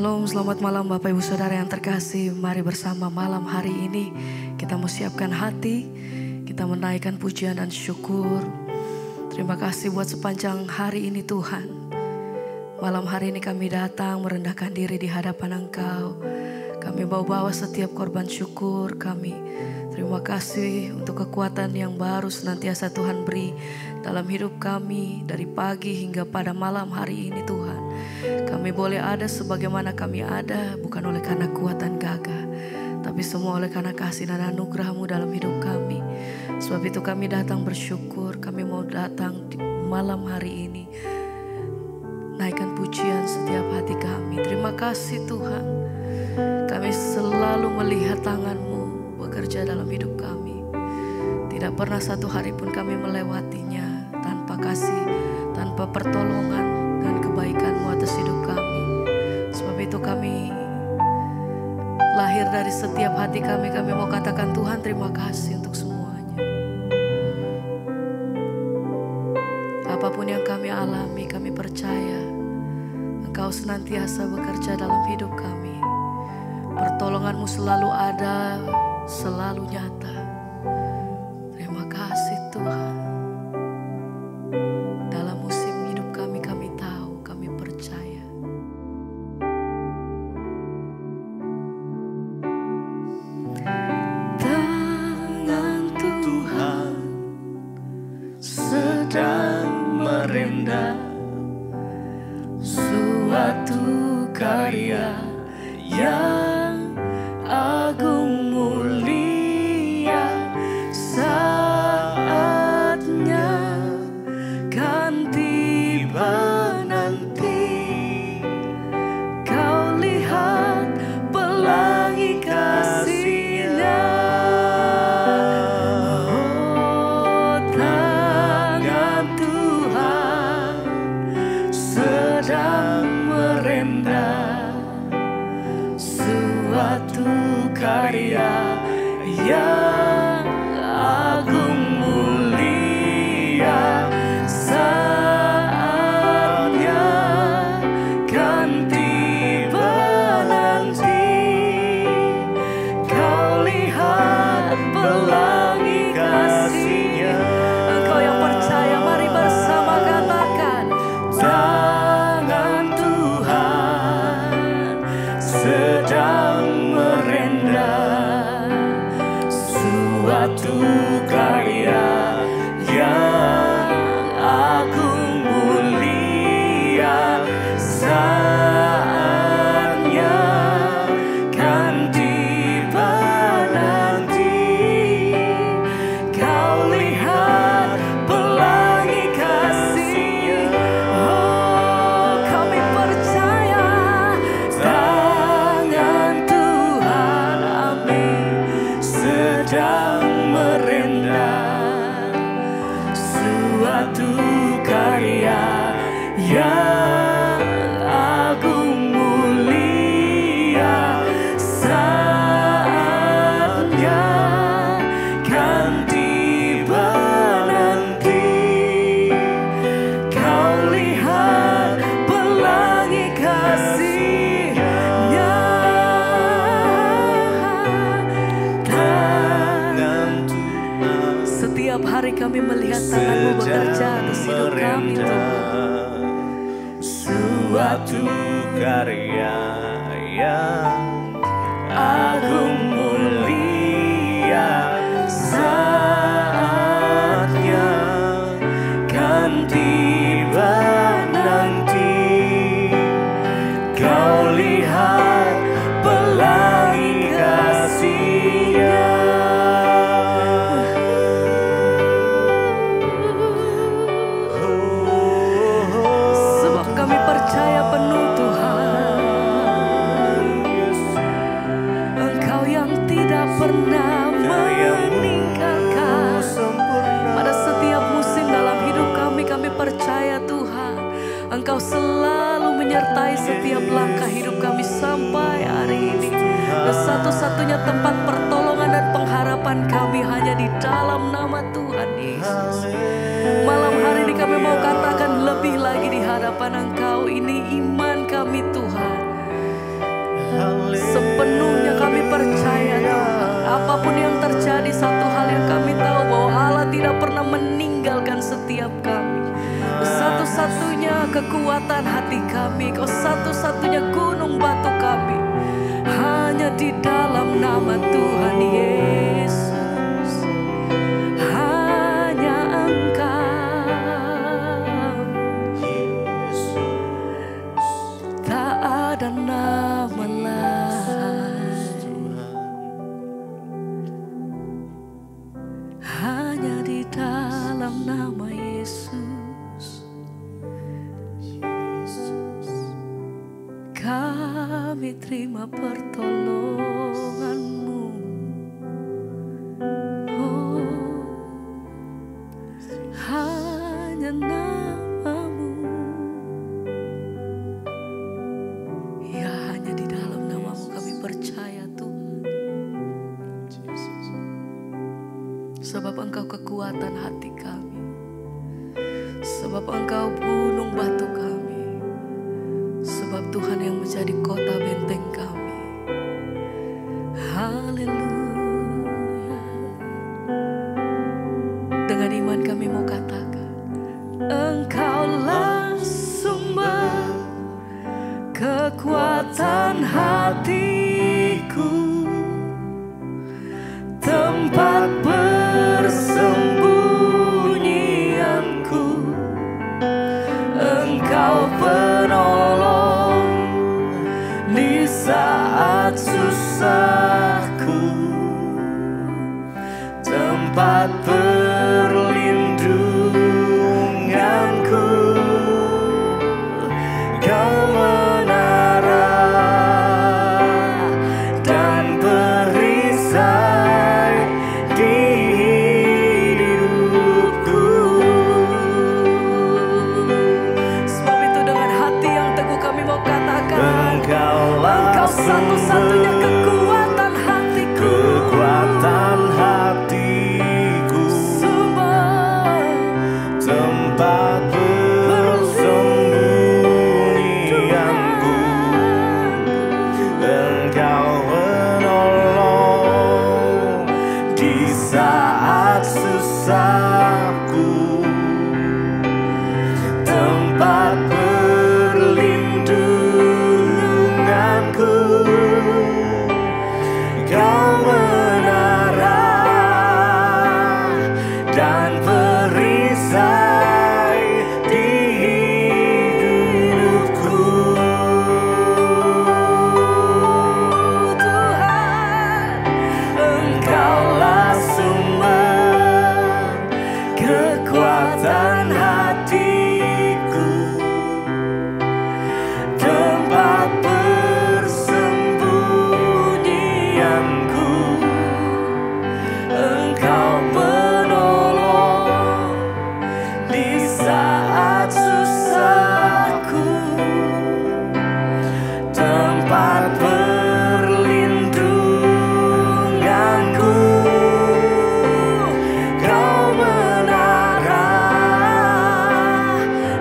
Shalom, selamat malam Bapak Ibu Saudara yang terkasih. Mari bersama malam hari ini kita mau siapkan hati, kita menaikkan pujian dan syukur. Terima kasih buat sepanjang hari ini Tuhan. Malam hari ini kami datang merendahkan diri di hadapan Engkau. Kami bawa setiap korban syukur kami. Terima kasih untuk kekuatan yang baru senantiasa Tuhan beri dalam hidup kami dari pagi hingga pada malam hari ini Tuhan. Kami boleh ada sebagaimana kami ada bukan oleh karena kuatan gagah, tapi semua oleh karena kasih dan anugerah-Mu dalam hidup kami. Sebab itu kami datang bersyukur, kami mau datang di malam hari ini. Naikkan pujian setiap hati kami. Terima kasih Tuhan. Kami selalu melihat tangan-Mu bekerja dalam hidup kami. Tidak pernah satu hari pun kami melewatinya tanpa kasih, tanpa pertolongan dan kebaikan-Mu atas hidup kami. Sebab itu kami lahir dari setiap hati kami mau katakan Tuhan terima kasih untuk semuanya. Apapun yang kami alami, kami percaya Engkau senantiasa bekerja dalam hidup kami. Pertolongan-Mu selalu ada, selalu nyata. Terima kasih Tuhan. Dalam musim hidup kami tahu, kami percaya. Tangan Tuhan sedang merendam suatu karya yang agung mulia. Saatnya kan tiba nanti, kau lihat pelangi kasih-Nya. Oh, tangan Tuhan sedang merendam suatu karya yang agung mulia. Saatnya kan tiba nanti, kau lihat pelangi kasih-Nya. Engkau yang percaya, mari bersama katakan, tangan Tuhan sedang merendam suatu karya yang agung mulia. Saatnya kan tiba nanti, kau lihat pelangi kasih. Oh, kami percaya tangan Tuhan, amin, sedang merendam suatu karya yang agung mulia. Saatnya kan tiba nanti, kau lihat pelangi kasih-Nya. Setiap hari kami melihat tangan-Mu bekerja atas hidup kami Tuhan. Suatu karya yang agung mulia. Saatnya kan tiba nanti, kau lihat pelangi kasih-Nya. Sebab kami percaya penuh Tuhan, Engkau yang tidak pernah meninggalkan. Pada setiap musim dalam hidup kami percaya Tuhan, Engkau selalu menyertai setiap langkah hidup kami sampai hari ini. Dan satu-satunya tempat pertolongan dan pengharapan kami hanya di dalam nama Tuhan Yesus. Malam hari ini kami mau katakan lebih lagi di hadapan Engkau, ini iman kami Tuhan. Sepenuhnya kami percaya Tuhan, apapun yang terjadi, satu hal yang kami tahu bahwa Allah tidak pernah meninggalkan setiap kami. Satu-satunya kekuatan hati kami, Kau satu-satunya gunung batu kami, hanya di dalam nama Tuhan Yesus. Hanya Engkau, tak ada nama lain, hanya di dalam nama Yesus. Kami terima pertolongan-Mu. Oh, hanya nama-Mu. Ya, hanya di dalam nama-Mu kami percaya Tuhan. Sebab Engkau kekuatan hati kami, sebab Engkau gunung batu kami, sebab Tuhan yang menjadi kota benteng kami. Haleluya. Dengan iman kami mau katakan, Engkaulah sumber kekuatan hatiku, tempat persembunyianku. Engkau penolong di saat susahku, tempat perlindunganku. Kau menara dan perisai di hidupku. Sebab itu dengan hati yang teguh kami mau katakan, Engkau satu-satunya kekuatan hatiku, kekuatan hatiku, sumber tempat persembunyianku. Engkau menolong di saat susahku, tempat perlindunganku. Kau menara dan perisai di hidupku. Tuhan, Engkaulah sumber kekuatan hatiku, tempat persembunyianku. Engkau menolong di saat susahku, tempat perlindunganku. Kau menara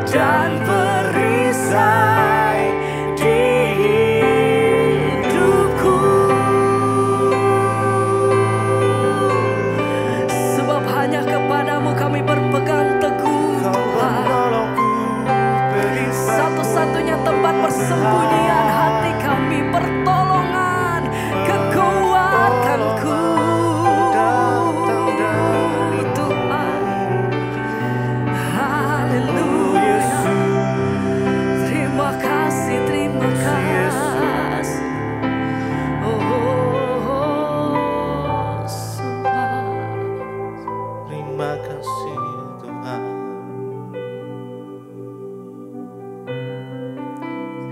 dan perisai di hidupku. sebab hanya kepadamu kami berpegang teguh Kau Tuhan. menolongku, perisai Satu-satunya tempat persembunyian hati kami, pertolongan, kekuatanku. Tuhan, haleluya. Terima kasih, terima kasih. Oh, sebab Terima kasih Tuhan.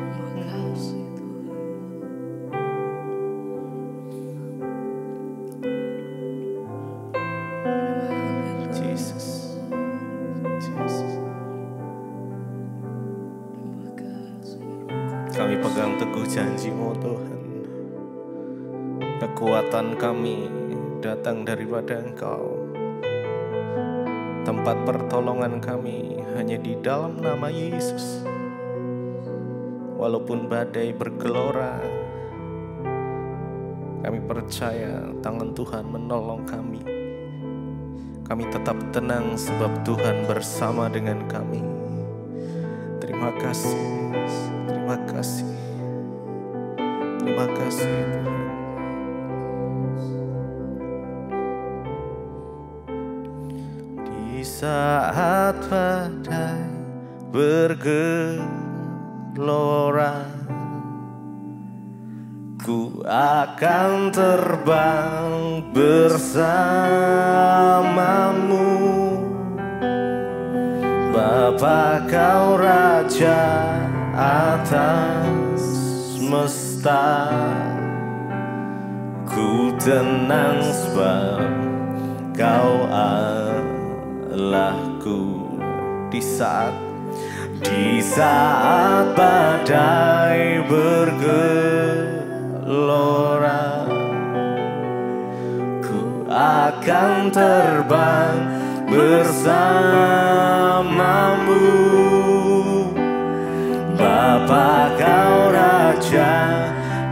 terima kasih Tuhan. Haleluya. Jesus. Jesus. Terima kasih. Kami pegang teguh janji-Mu Tuhan. Kekuatan kami datang daripada Engkau. Tempat pertolongan kami hanya di dalam nama Yesus. Walaupun badai bergelora, Kami percaya tangan Tuhan menolong kami. Kami tetap tenang sebab Tuhan bersama dengan kami. Terima kasih, terima kasih, terima kasih Tuhan. Di saat badai bergelora, ku akan terbang bersamamu. Bapa kau Raja atas semesta, ku tenang sebab kau Allahku. Di saat badai bergelora, ku akan terbang bersamamu. Bapa kau Raja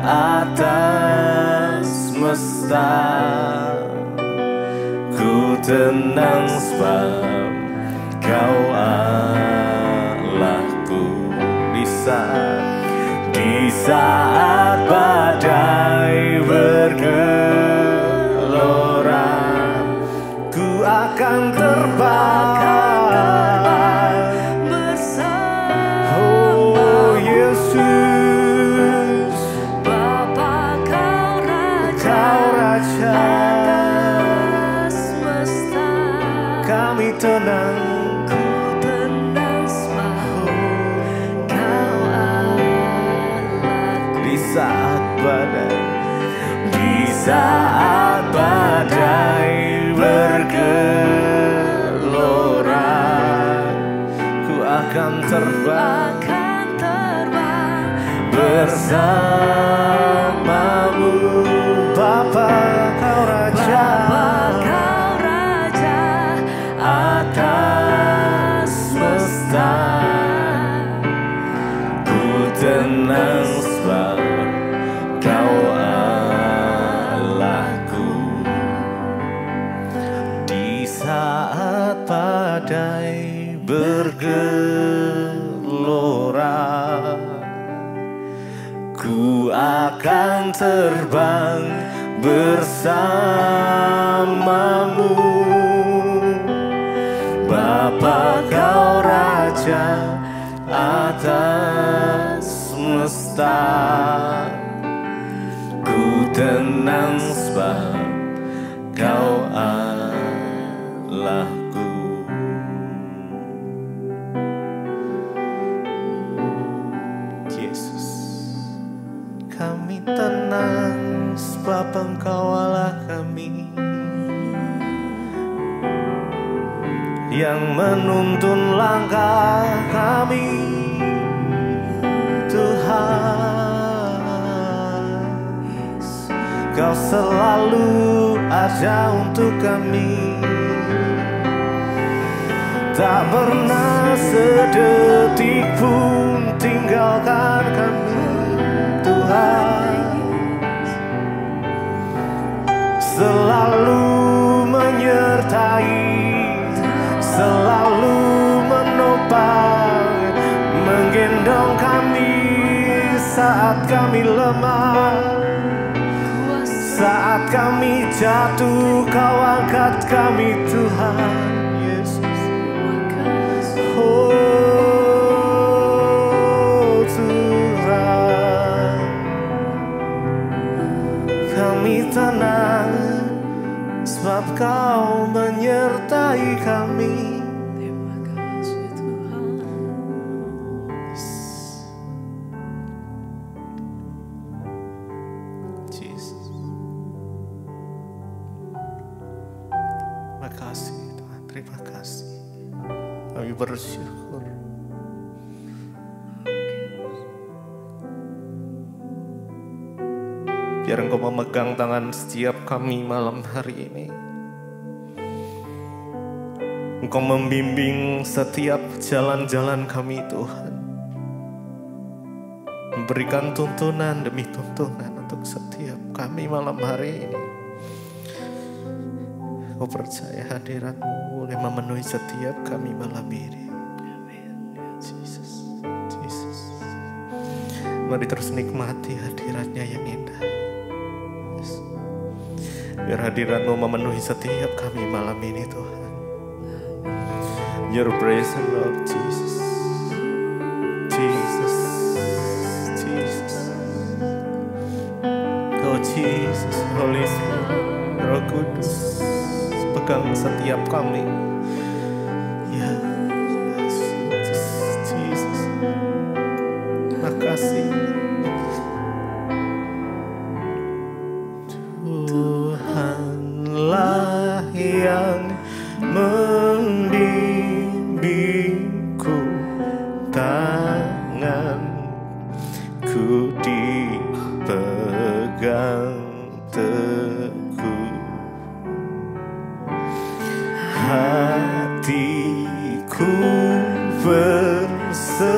atas semesta, ku tenang sebab kau Allahku. Di saat badai bergelora, ku akan terbang bersama. Oh Yesus, Bapa kau Raja atas semesta, kami tenang. Saat badai bergelora, ku akan terbang bersamamu. Bapa kau Raja atas semesta, ku tenang sebab kau badai bergelora, ku akan terbang bersamamu. Bapa kau Raja atas semesta, ku tenang sebab kau Allahku. Kami tenang sebab Engkau Allah kami, yang menuntun langkah kami. Tuhan, Kau selalu ada untuk kami, tak pernah sedetik pun tinggalkan kami. Tuhan, selalu menyertai, selalu menopang, menggendong kami saat kami lemah, saat kami jatuh Kau angkat kami Tuhan Yesus. Oh tenang sebab Kau menyertai kami. Terima kasih Tuhan. Jesus. Terima kasih Tuhan, terima kasih. Kami bersyukur. Biar Engkau memegang tangan setiap kami malam hari ini. Engkau membimbing setiap jalan-jalan kami Tuhan. Memberikan tuntunan demi tuntunan untuk setiap kami malam hari ini. Kau percaya hadirat-Mu boleh memenuhi setiap kami malam ini. Jesus, Jesus. Mari terus nikmati hadirat-Nya yang indah. Yes. Biar hadirat-Mu memenuhi setiap kami malam ini Tuhan. Your presence Lord Jesus. Jesus, Jesus. Oh Jesus, Holy Spirit, Roh Kudus, pegang setiap kami. Ya, Jesus, Jesus. Makasih. Tuhanlah yang membimbingku, tanganku dipegang teguh, hatiku berserah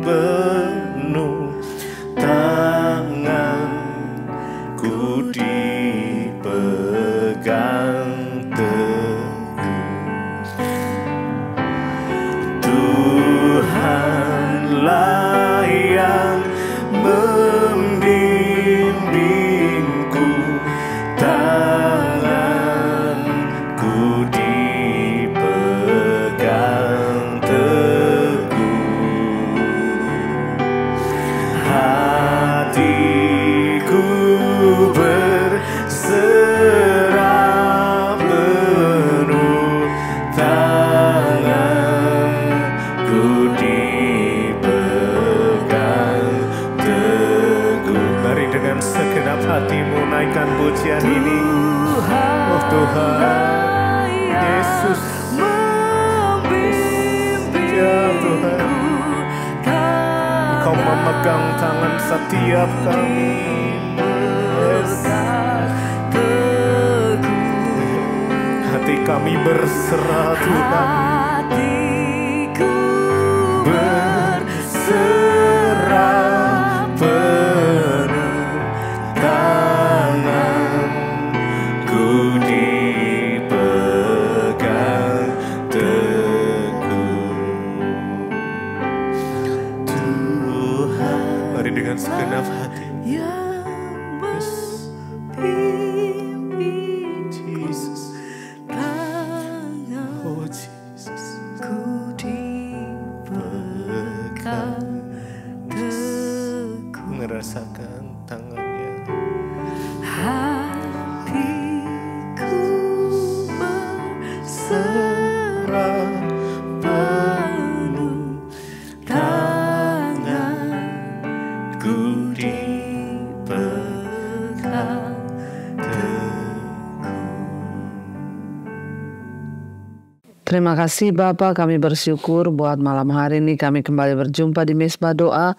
penuh, tanganku dipegang Tuhanlah yang membimbingku, tanganku dipegang teguh, hatiku berserah penuh, tanganku dipegang teguh. Mari dengan segenap hatimu naikkan pujian ini. Oh Tuhan Yesus, ya Tuhan, Engkau memegang tangan setiap kami. Yes. Hati kami berserah Tuhan, berserah penuh, tanganku dipegang teguh. Tuhan, mari dengan segenap hati. Jesus, oh Jesus, merasakan tangannya. Hatiku berserah penuh, tanganku dipegang teguh. Terima kasih Bapak, kami bersyukur buat malam hari ini kami kembali berjumpa di Mezbah Doa.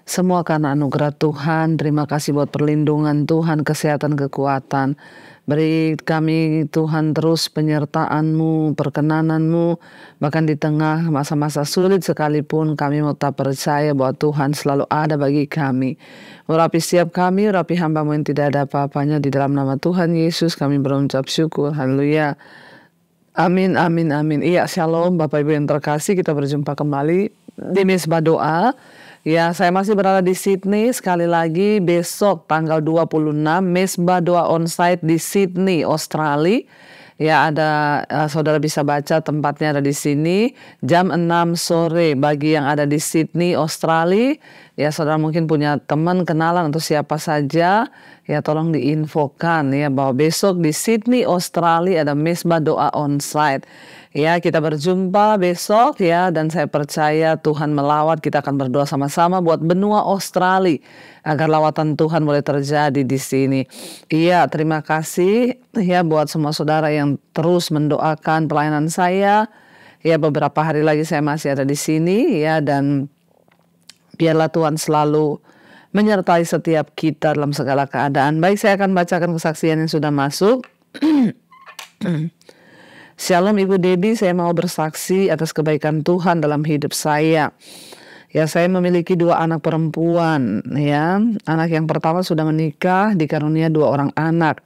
Semua karena anugerah Tuhan. Terima kasih buat perlindungan Tuhan, kesehatan, kekuatan. Beri kami Tuhan terus penyertaan-Mu, perkenanan-Mu. Bahkan di tengah masa-masa sulit sekalipun kami mau tetap percaya bahwa Tuhan selalu ada bagi kami. Urapi setiap kami, urapi hamba-Mu yang tidak ada apa-apanya. Di dalam nama Tuhan Yesus kami berucap syukur. Haleluya. Amin, amin, amin. Iya, shalom Bapak Ibu yang terkasih. Kita berjumpa kembali di Mezbah Doa. Ya, saya masih berada di Sydney. Sekali lagi besok tanggal 26 Mezbah Doa onsite di Sydney, Australia. Ya, ada saudara bisa baca tempatnya ada di sini. Jam 6 sore bagi yang ada di Sydney, Australia. Ya, saudara mungkin punya teman, kenalan atau siapa saja. Ya, tolong diinfokan ya bahwa besok di Sydney, Australia ada Mezbah Doa onsite. Ya, kita berjumpa besok ya, dan saya percaya Tuhan melawat. Kita akan berdoa sama-sama buat benua Australia agar lawatan Tuhan boleh terjadi di sini. Iya, terima kasih ya buat semua saudara yang terus mendoakan pelayanan saya. Ya, beberapa hari lagi saya masih ada di sini ya, dan biarlah Tuhan selalu menyertai setiap kita dalam segala keadaan. Baik, saya akan bacakan kesaksian yang sudah masuk. Shalom Ibu Dedi, saya mau bersaksi atas kebaikan Tuhan dalam hidup saya. Ya, saya memiliki 2 anak perempuan ya. Anak yang pertama sudah menikah, dikarunia 2 orang anak.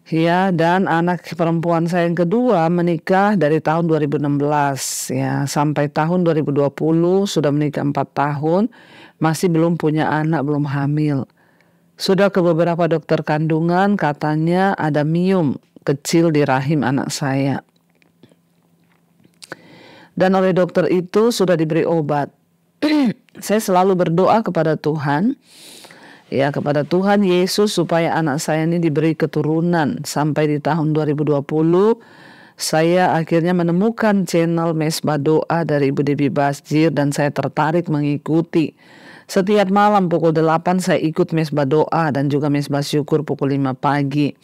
Ya, dan anak perempuan saya yang kedua menikah dari tahun 2016 ya sampai tahun 2020 sudah menikah 4 tahun, masih belum punya anak, belum hamil. Sudah ke beberapa dokter kandungan, katanya ada miom kecil di rahim anak saya. Dan oleh dokter itu sudah diberi obat. Saya selalu berdoa kepada Tuhan, ya kepada Tuhan Yesus supaya anak saya ini diberi keturunan. Sampai di tahun 2020 saya akhirnya menemukan channel Mesbah Doa dari Ibu Debbie Basjir dan saya tertarik mengikuti. Setiap malam pukul 8 saya ikut Mesbah Doa dan juga Mesbah Syukur pukul 5 pagi.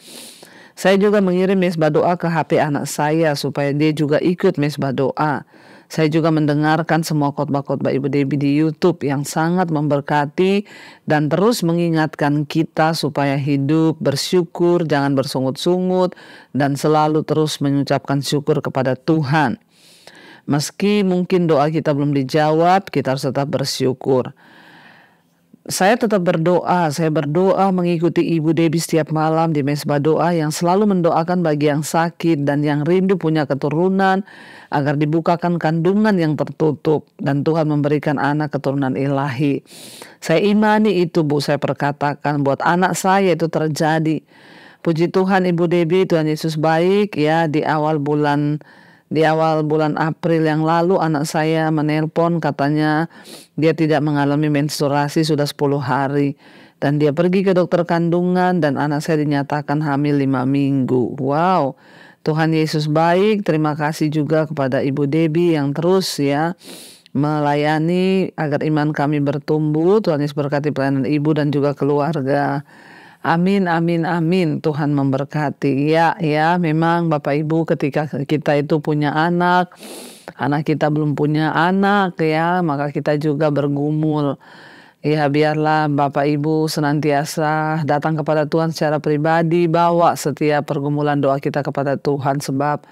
Saya juga mengirim Mesbah Doa ke HP anak saya supaya dia juga ikut Mesbah Doa. Saya juga mendengarkan semua khotbah-khotbah Ibu Debbie di YouTube yang sangat memberkati dan terus mengingatkan kita supaya hidup bersyukur, jangan bersungut-sungut dan selalu terus mengucapkan syukur kepada Tuhan. Meski mungkin doa kita belum dijawab, kita harus tetap bersyukur. Saya tetap berdoa, saya berdoa mengikuti Ibu Debbie setiap malam di Mesbah Doa yang selalu mendoakan bagi yang sakit dan yang rindu punya keturunan agar dibukakan kandungan yang tertutup dan Tuhan memberikan anak keturunan ilahi. Saya imani itu Bu, saya perkatakan buat anak saya itu terjadi. Puji Tuhan Ibu Debbie, Tuhan Yesus baik ya. Di awal bulan April yang lalu anak saya menelpon, katanya dia tidak mengalami menstruasi sudah 10 hari dan dia pergi ke dokter kandungan dan anak saya dinyatakan hamil 5 minggu. Wow, Tuhan Yesus baik. Terima kasih juga kepada Ibu Debbie yang terus ya melayani agar iman kami bertumbuh. Tuhan Yesus berkati pelayanan Ibu dan juga keluarga. Amin, amin, amin. Tuhan memberkati. Ya, memang Bapak Ibu ketika kita itu punya anak kita belum punya anak ya, maka kita juga bergumul. Ya, biarlah Bapak Ibu senantiasa datang kepada Tuhan secara pribadi, bawa setiap pergumulan doa kita kepada Tuhan sebab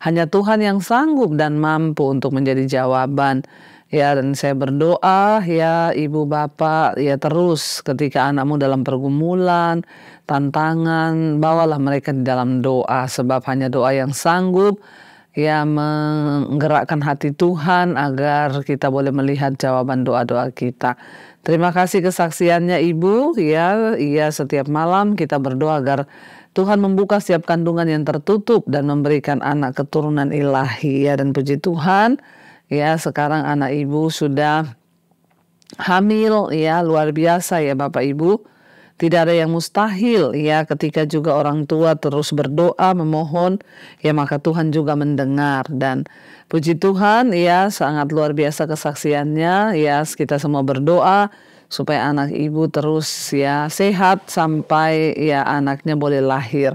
hanya Tuhan yang sanggup dan mampu untuk menjadi jawaban. Ya, dan saya berdoa ya Ibu Bapak ya terus ketika anakmu dalam pergumulan, tantangan, bawalah mereka di dalam doa sebab hanya doa yang sanggup ya menggerakkan hati Tuhan agar kita boleh melihat jawaban doa-doa kita. Terima kasih kesaksiannya Ibu ya setiap malam kita berdoa agar Tuhan membuka setiap kandungan yang tertutup dan memberikan anak keturunan ilahi ya, dan puji Tuhan. Ya, sekarang anak Ibu sudah hamil ya, luar biasa ya Bapak Ibu. Tidak ada yang mustahil ya, ketika juga orang tua terus berdoa memohon ya maka Tuhan juga mendengar. Dan puji Tuhan ya sangat luar biasa kesaksiannya ya, kita semua berdoa supaya anak Ibu terus ya sehat sampai ya anaknya boleh lahir.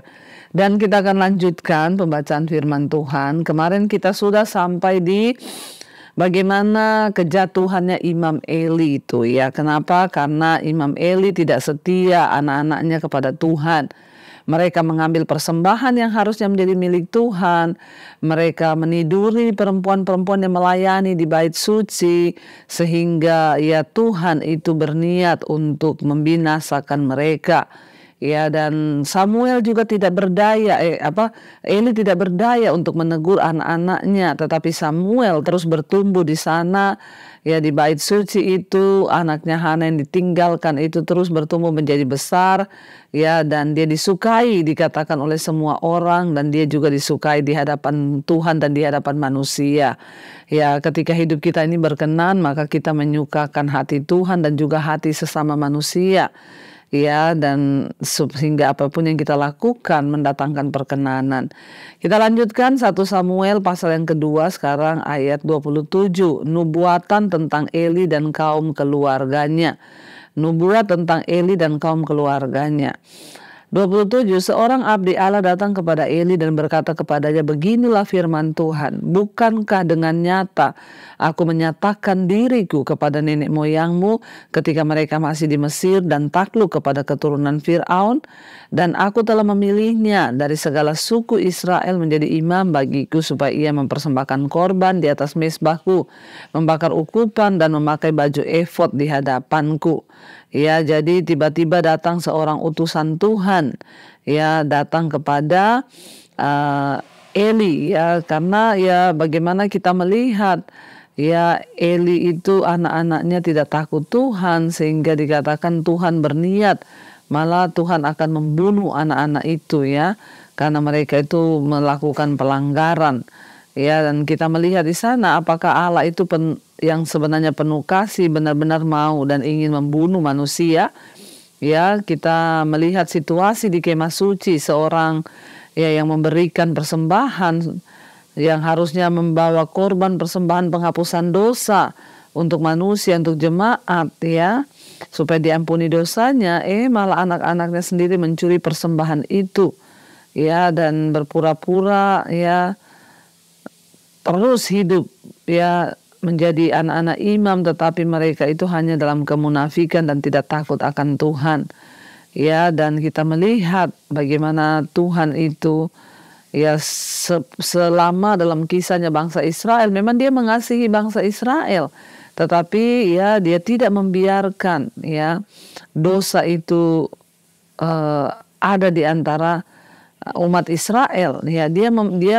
Dan kita akan lanjutkan pembacaan firman Tuhan. Kemarin kita sudah sampai di bagaimana kejatuhannya Imam Eli itu ya. Kenapa? Karena Imam Eli tidak setia anak-anaknya kepada Tuhan. Mereka mengambil persembahan yang harusnya menjadi milik Tuhan. Mereka meniduri perempuan-perempuan yang melayani di bait suci. Sehingga ya Tuhan itu berniat untuk membinasakan mereka. Ya, dan Samuel juga tidak berdaya, Eli tidak berdaya untuk menegur anak-anaknya, tetapi Samuel terus bertumbuh di sana, ya di bait suci itu, anaknya Hana yang ditinggalkan itu terus bertumbuh menjadi besar, ya dan dia disukai dikatakan oleh semua orang dan dia juga disukai di hadapan Tuhan dan di hadapan manusia. Ya, ketika hidup kita ini berkenan, maka kita menyukakan hati Tuhan dan juga hati sesama manusia. Ya, dan sehingga apapun yang kita lakukan mendatangkan perkenanan. Kita lanjutkan 1 Samuel pasal yang kedua sekarang ayat 27. Nubuatan tentang Eli dan kaum keluarganya. Nubuat tentang Eli dan kaum keluarganya. 27, seorang abdi Allah datang kepada Eli dan berkata kepadanya, beginilah firman Tuhan, bukankah dengan nyata aku menyatakan diriku kepada nenek moyangmu ketika mereka masih di Mesir dan takluk kepada keturunan Fir'aun, dan aku telah memilihnya dari segala suku Israel menjadi imam bagiku supaya ia mempersembahkan korban di atas mezbahku, membakar ukupan dan memakai baju efod di hadapanku. Ya, jadi tiba-tiba datang seorang utusan Tuhan, ya, datang kepada Eli, ya, karena ya bagaimana kita melihat, ya, Eli itu anak-anaknya tidak takut Tuhan sehingga dikatakan Tuhan berniat malah Tuhan akan membunuh anak-anak itu, ya, karena mereka itu melakukan pelanggaran. Ya, dan kita melihat di sana apakah Allah itu yang sebenarnya penuh kasih benar-benar mau dan ingin membunuh manusia. Ya, kita melihat situasi di kemah suci, seorang ya yang memberikan persembahan yang harusnya membawa korban persembahan penghapusan dosa untuk manusia, untuk jemaat, ya, supaya diampuni dosanya, malah anak-anaknya sendiri mencuri persembahan itu, ya, dan berpura-pura ya terus hidup ya menjadi anak-anak imam, tetapi mereka itu hanya dalam kemunafikan dan tidak takut akan Tuhan. Ya, dan kita melihat bagaimana Tuhan itu ya selama dalam kisahnya bangsa Israel, memang dia mengasihi bangsa Israel, tetapi ya dia tidak membiarkan ya dosa itu ada di antara umat Israel. Ya, dia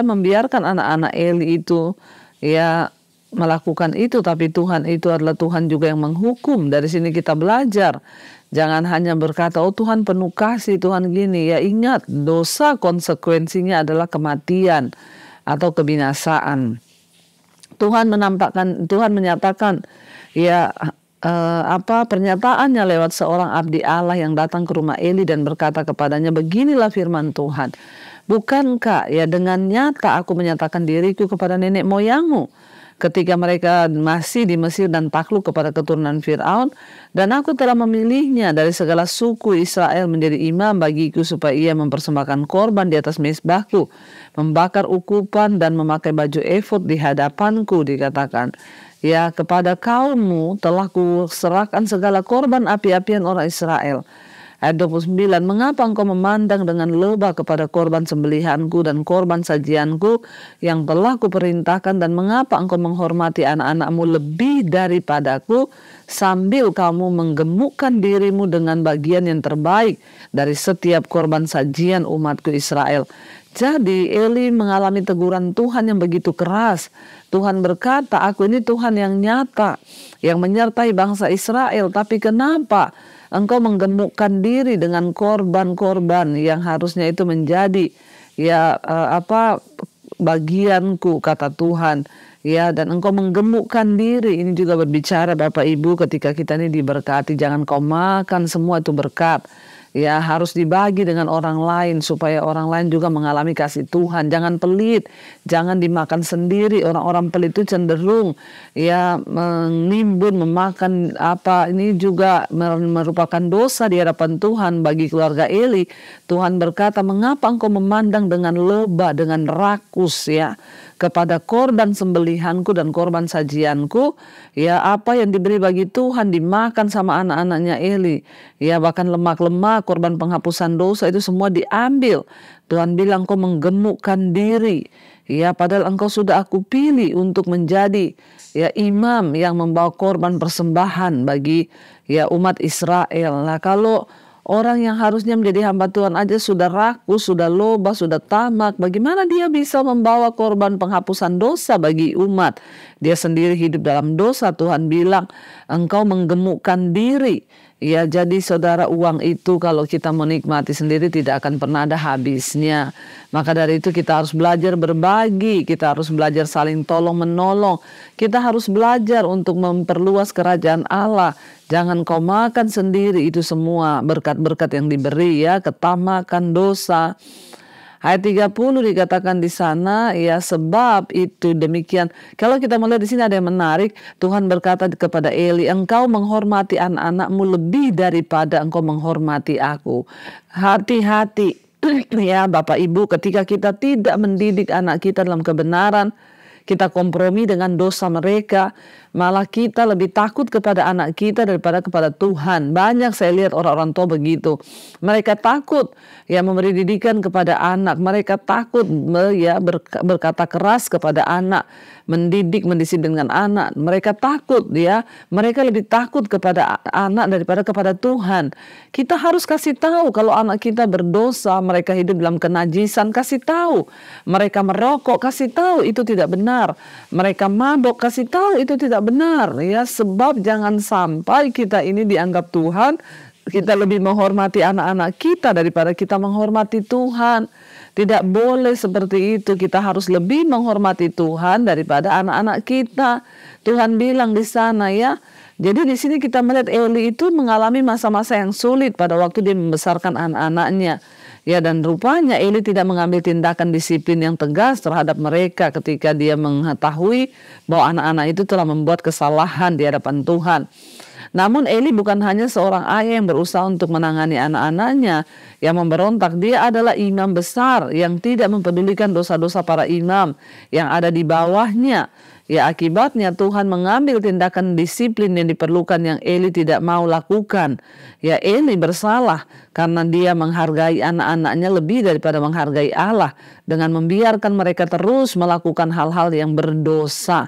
membiarkan anak-anak Eli itu ya melakukan itu, tapi Tuhan itu adalah Tuhan juga yang menghukum. Dari sini kita belajar, jangan hanya berkata, oh Tuhan penuh kasih, Tuhan gini. Ya, ingat, dosa konsekuensinya adalah kematian atau kebinasaan. Tuhan menyatakan ya pernyataannya lewat seorang abdi Allah yang datang ke rumah Eli dan berkata kepadanya, beginilah firman Tuhan, bukankah ya dengan nyata aku menyatakan diriku kepada nenek moyangmu ketika mereka masih di Mesir dan takluk kepada keturunan Fir'aun, dan aku telah memilihnya dari segala suku Israel menjadi imam bagiku supaya ia mempersembahkan korban di atas mezbahku, membakar ukupan dan memakai baju efod di hadapanku. Dikatakan, ya, kepada kaummu telah kuserahkan segala korban api-apian orang Israel. Ayat 29, mengapa engkau memandang dengan lebah kepada korban sembelihanku dan korban sajianku yang telah kuperintahkan, dan mengapa engkau menghormati anak-anakmu lebih daripadaku, sambil kamu menggemukkan dirimu dengan bagian yang terbaik dari setiap korban sajian umatku Israel. Jadi Eli mengalami teguran Tuhan yang begitu keras. Tuhan berkata, aku ini Tuhan yang nyata, yang menyertai bangsa Israel, tapi kenapa engkau menggemukkan diri dengan korban-korban yang harusnya itu menjadi ya bagianku, kata Tuhan. Ya, dan engkau menggemukkan diri. Ini juga berbicara Bapak Ibu, ketika kita ini diberkati, jangan kau makan semua itu berkat. Ya, harus dibagi dengan orang lain supaya orang lain juga mengalami kasih Tuhan. Jangan pelit, jangan dimakan sendiri. Orang-orang pelit itu cenderung ya menimbun, memakan ini juga merupakan dosa di hadapan Tuhan bagi keluarga Eli. Tuhan berkata, mengapa engkau memandang dengan lebah, dengan rakus ya kepada korban sembelihanku dan korban sajianku, ya, apa yang diberi bagi Tuhan dimakan sama anak-anaknya Eli, ya, bahkan lemak-lemak korban penghapusan dosa itu semua diambil. Tuhan bilang, kau menggemukkan diri, ya, padahal engkau sudah aku pilih untuk menjadi ya imam yang membawa korban persembahan bagi ya umat Israel. Nah, kalau orang yang harusnya menjadi hamba Tuhan aja sudah rakus, sudah loba, sudah tamak, bagaimana dia bisa membawa korban penghapusan dosa bagi umat? Dia sendiri hidup dalam dosa. Tuhan bilang, engkau menggemukkan diri. Ya, jadi saudara, uang itu kalau kita menikmati sendiri tidak akan pernah ada habisnya. Maka dari itu kita harus belajar berbagi, kita harus belajar saling tolong menolong. Kita harus belajar untuk memperluas kerajaan Allah. Jangan kau makan sendiri itu semua berkat-berkat yang diberi, ya, ketamakan, dosa. Ayat 30 dikatakan di sana, ya sebab itu demikian. Kalau kita melihat di sini ada yang menarik, Tuhan berkata kepada Eli, engkau menghormati anak-anakmu lebih daripada engkau menghormati aku. Hati-hati ya Bapak Ibu, ketika kita tidak mendidik anak kita dalam kebenaran, kita kompromi dengan dosa mereka, malah kita lebih takut kepada anak kita daripada kepada Tuhan. Banyak saya lihat orang-orang tua begitu. Mereka takut ya memberi didikan kepada anak. Mereka takut ya berkata keras kepada anak, mendisiplinkan anak. Mereka takut ya. Mereka lebih takut kepada anak daripada kepada Tuhan. Kita harus kasih tahu kalau anak kita berdosa, mereka hidup dalam kenajisan, kasih tahu. Mereka merokok, kasih tahu itu tidak benar. Mereka mabok, kasih tahu itu tidak benar ya, sebab jangan sampai kita ini dianggap Tuhan, kita lebih menghormati anak-anak kita daripada kita menghormati Tuhan. Tidak boleh seperti itu. Kita harus lebih menghormati Tuhan daripada anak-anak kita. Tuhan bilang di sana ya. Jadi di sini kita melihat Eli itu mengalami masa-masa yang sulit pada waktu dia membesarkan anak-anaknya. Ya, dan rupanya Eli tidak mengambil tindakan disiplin yang tegas terhadap mereka ketika dia mengetahui bahwa anak-anak itu telah membuat kesalahan di hadapan Tuhan. Namun Eli bukan hanya seorang ayah yang berusaha untuk menangani anak-anaknya yang memberontak. Dia adalah imam besar yang tidak mempedulikan dosa-dosa para imam yang ada di bawahnya. Ya, akibatnya Tuhan mengambil tindakan disiplin yang diperlukan yang Eli tidak mau lakukan. Ya, Eli bersalah karena dia menghargai anak-anaknya lebih daripada menghargai Allah dengan membiarkan mereka terus melakukan hal-hal yang berdosa.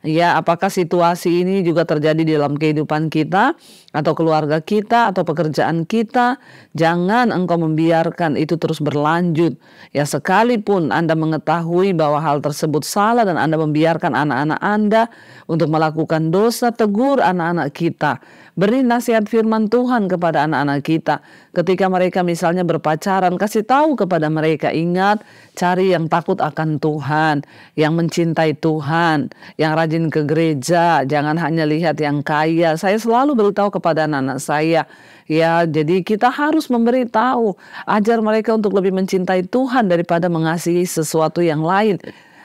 Ya, apakah situasi ini juga terjadi di dalam kehidupan kita atau keluarga kita atau pekerjaan kita? Jangan engkau membiarkan itu terus berlanjut. Ya, sekalipun Anda mengetahui bahwa hal tersebut salah dan Anda membiarkan anak-anak Anda untuk melakukan dosa, tegur anak-anak kita. Beri nasihat firman Tuhan kepada anak-anak kita. Ketika mereka misalnya berpacaran, kasih tahu kepada mereka, ingat, cari yang takut akan Tuhan, yang mencintai Tuhan, yang rajin ke gereja, jangan hanya lihat yang kaya. Saya selalu beritahu kepada anak-anak saya, ya, jadi kita harus memberitahu, ajar mereka untuk lebih mencintai Tuhan daripada mengasihi sesuatu yang lain.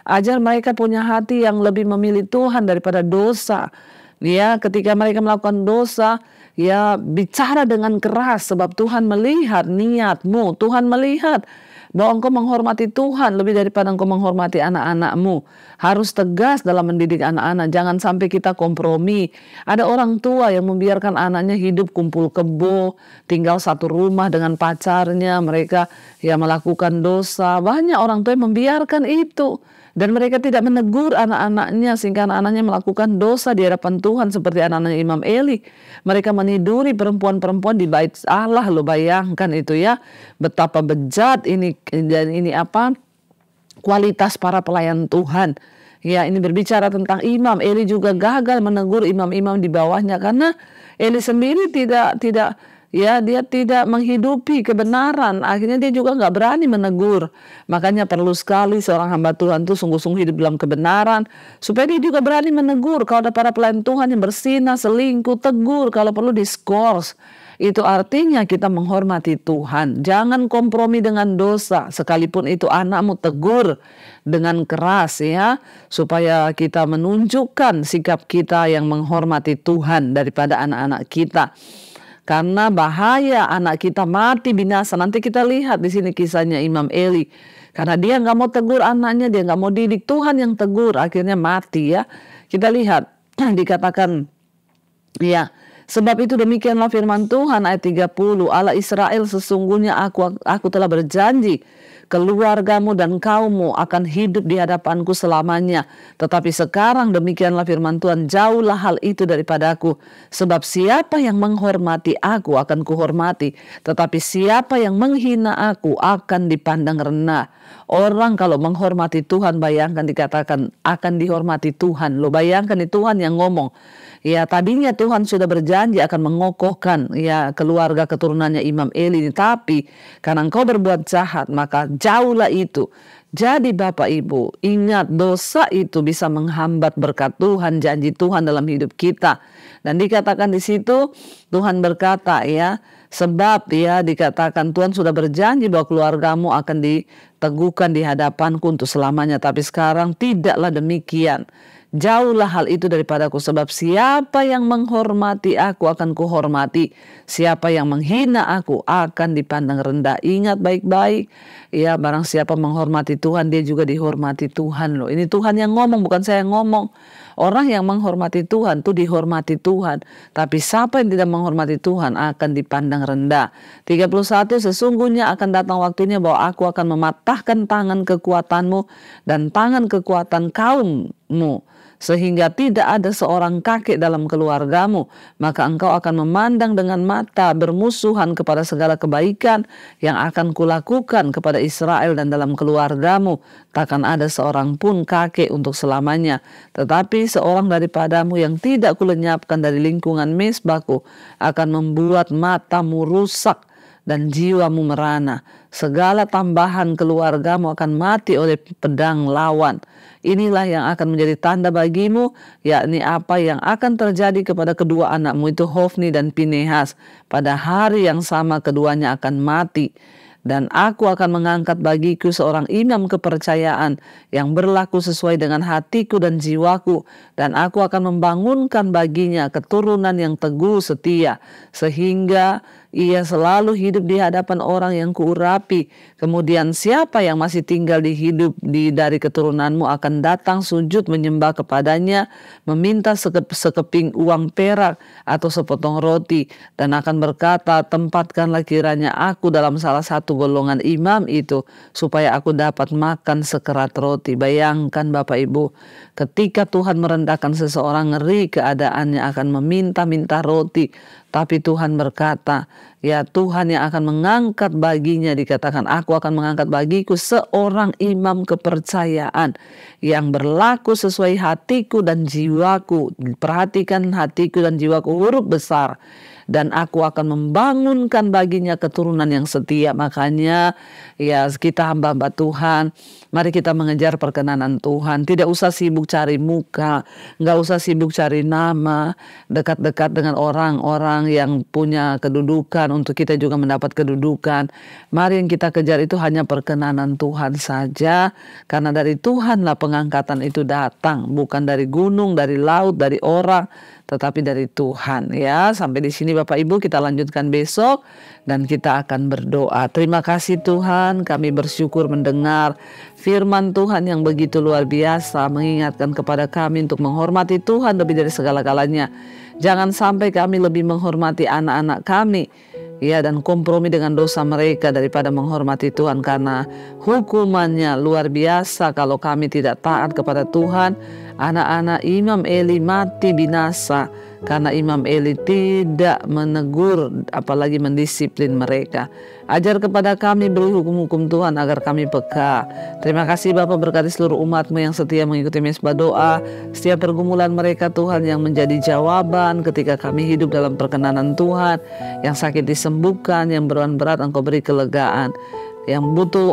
Ajar mereka punya hati yang lebih memilih Tuhan daripada dosa. Ya, ketika mereka melakukan dosa, ya bicara dengan keras sebab Tuhan melihat niatmu. Tuhan melihat bahwa engkau menghormati Tuhan lebih daripada engkau menghormati anak-anakmu. Harus tegas dalam mendidik anak-anak. Jangan sampai kita kompromi. Ada orang tua yang membiarkan anaknya hidup kumpul kebo, tinggal satu rumah dengan pacarnya. Mereka ya melakukan dosa. Banyak orang tua yang membiarkan itu. Dan mereka tidak menegur anak-anaknya sehingga anak-anaknya melakukan dosa di hadapan Tuhan seperti anak-anaknya Imam Eli. Mereka meniduri perempuan-perempuan di bait Allah. Lo bayangkan itu ya, betapa bejat ini, dan ini apa kualitas para pelayan Tuhan. Ya, ini berbicara tentang imam. Eli juga gagal menegur imam-imam di bawahnya karena Eli sendiri tidak ya, dia tidak menghidupi kebenaran. Akhirnya dia juga nggak berani menegur. Makanya perlu sekali seorang hamba Tuhan itu sungguh-sungguh hidup dalam kebenaran, supaya dia juga berani menegur. Kalau ada para pelayan Tuhan yang bersinah, selingkuh, tegur. Kalau perlu diskors. Itu artinya kita menghormati Tuhan. Jangan kompromi dengan dosa. Sekalipun itu anakmu, tegur dengan keras ya, supaya kita menunjukkan sikap kita yang menghormati Tuhan daripada anak-anak kita. Karena bahaya anak kita mati binasa. Nanti kita lihat di sini kisahnya Imam Eli. Karena dia nggak mau tegur anaknya, dia nggak mau didik, Tuhan yang tegur, akhirnya mati ya. Kita lihat dikatakan ya, sebab itu demikianlah firman Tuhan ayat 30. Allah Israel, sesungguhnya aku telah berjanji keluargamu dan kaummu akan hidup di hadapanku selamanya. Tetapi sekarang demikianlah firman Tuhan, jauhlah hal itu daripadaku. Sebab siapa yang menghormati aku akan kuhormati, tetapi siapa yang menghina aku akan dipandang rendah. Orang kalau menghormati Tuhan, bayangkan dikatakan akan dihormati Tuhan. Lo bayangkan itu Tuhan yang ngomong. Ya, tadinya Tuhan sudah berjanji akan mengokohkan ya keluarga keturunannya Imam Eli ini, tapi karena engkau berbuat jahat maka jauhlah itu. Jadi Bapak Ibu, ingat dosa itu bisa menghambat berkat Tuhan, janji Tuhan dalam hidup kita. Dan dikatakan di situ Tuhan berkata ya, Sebab ya dikatakan Tuhan sudah berjanji bahwa keluargamu akan diteguhkan di hadapanku untuk selamanya. Tapi sekarang tidaklah demikian. Jauhlah hal itu daripadaku, sebab siapa yang menghormati aku akan kuhormati, siapa yang menghina aku akan dipandang rendah. Ingat baik-baik ya, barang siapa menghormati Tuhan dia juga dihormati Tuhan loh. Ini Tuhan yang ngomong, bukan saya yang ngomong. Orang yang menghormati Tuhan tuh dihormati Tuhan, tapi siapa yang tidak menghormati Tuhan akan dipandang rendah. 31, sesungguhnya akan datang waktunya bahwa aku akan mematahkan tangan kekuatanmu dan tangan kekuatan kaummu, sehingga tidak ada seorang kakek dalam keluargamu. Maka engkau akan memandang dengan mata bermusuhan kepada segala kebaikan yang akan kulakukan kepada Israel dan dalam keluargamu. Takkan ada seorang pun kakek untuk selamanya. Tetapi seorang daripadamu yang tidak kulenyapkan dari lingkungan mesbahku akan membuat matamu rusak dan jiwamu merana. Segala tambahan keluargamu akan mati oleh pedang lawan. Inilah yang akan menjadi tanda bagimu, yakni apa yang akan terjadi kepada kedua anakmu itu, Hofni dan Pinehas. Pada hari yang sama keduanya akan mati. Dan aku akan mengangkat bagiku seorang imam kepercayaan yang berlaku sesuai dengan hatiku dan jiwaku. Dan aku akan membangunkan baginya keturunan yang teguh setia, sehingga ia selalu hidup di hadapan orang yang kuurapi. Kemudian siapa yang masih tinggal dari keturunanmu akan datang sujud menyembah kepadanya, meminta sekeping uang perak atau sepotong roti, dan akan berkata, tempatkanlah kiranya aku dalam salah satu golongan imam itu, supaya aku dapat makan sekerat roti. Bayangkan Bapak Ibu, ketika Tuhan merendahkan seseorang, ngeri keadaannya, akan meminta-minta roti. Tapi Tuhan berkata, ya Tuhan yang akan mengangkat baginya, dikatakan aku akan mengangkat bagiku seorang imam kepercayaan yang berlaku sesuai hatiku dan jiwaku. Perhatikan, hatiku dan jiwaku, huruf besar. Dan aku akan membangunkan baginya keturunan yang setia. Makanya ya kita hamba-hamba Tuhan, mari kita mengejar perkenanan Tuhan. Tidak usah sibuk cari muka, nggak usah sibuk cari nama, dekat-dekat dengan orang-orang yang punya kedudukan untuk kita juga mendapat kedudukan. Mari yang kita kejar itu hanya perkenanan Tuhan saja, karena dari Tuhanlah pengangkatan itu datang, bukan dari gunung, dari laut, dari orang, tetapi dari Tuhan. Ya, sampai di sini Bapak Ibu, kita lanjutkan besok dan kita akan berdoa. Terima kasih Tuhan, kami bersyukur mendengar firman Tuhan yang begitu luar biasa, mengingatkan kepada kami untuk menghormati Tuhan lebih dari segala-galanya. Jangan sampai kami lebih menghormati anak-anak kami, ya, dan kompromi dengan dosa mereka daripada menghormati Tuhan, karena hukumannya luar biasa kalau kami tidak taat kepada Tuhan. Anak-anak Imam Eli mati binasa karena Imam Eli tidak menegur apalagi mendisiplin mereka. Ajar kepada kami, beri hukum-hukum Tuhan agar kami peka. Terima kasih Bapa, berkati seluruh umat-Mu yang setia mengikuti mesbah doa. Setiap pergumulan mereka Tuhan yang menjadi jawaban ketika kami hidup dalam perkenanan Tuhan. Yang sakit disembuhkan, yang berat Engkau beri kelegaan. Yang butuh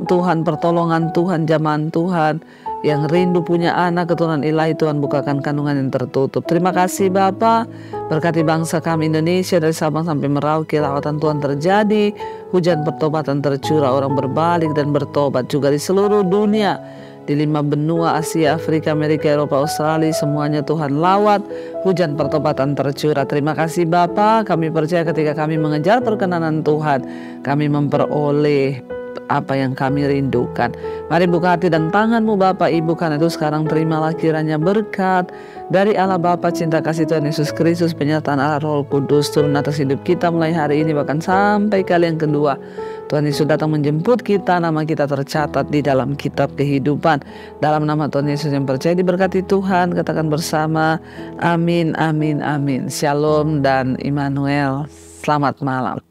Tuhan pertolongan Tuhan, jamahan Tuhan, yang rindu punya anak keturunan ilahi, Tuhan bukakan kandungan yang tertutup. Terima kasih Bapa, berkati bangsa kami Indonesia dari Sabang sampai Merauke, rahmatan Tuhan terjadi, hujan pertobatan tercurah, orang berbalik dan bertobat juga di seluruh dunia, di 5 benua, Asia, Afrika, Amerika, Eropa, Australia, semuanya Tuhan lawat, hujan pertobatan tercurah. Terima kasih Bapa, kami percaya ketika kami mengejar perkenanan Tuhan, kami memperoleh apa yang kami rindukan. Mari buka hati dan tangan-Mu Bapak Ibu, karena itu sekarang terimalah kiranya berkat dari Allah Bapa, cinta kasih Tuhan Yesus Kristus, penyertaan Allah Roh Kudus turun atas hidup kita mulai hari ini bahkan sampai kali yang kedua. Tuhan Yesus datang menjemput kita, nama kita tercatat di dalam kitab kehidupan. Dalam nama Tuhan Yesus yang percaya diberkati Tuhan, katakan bersama, amin, amin, amin. Shalom dan Immanuel. Selamat malam.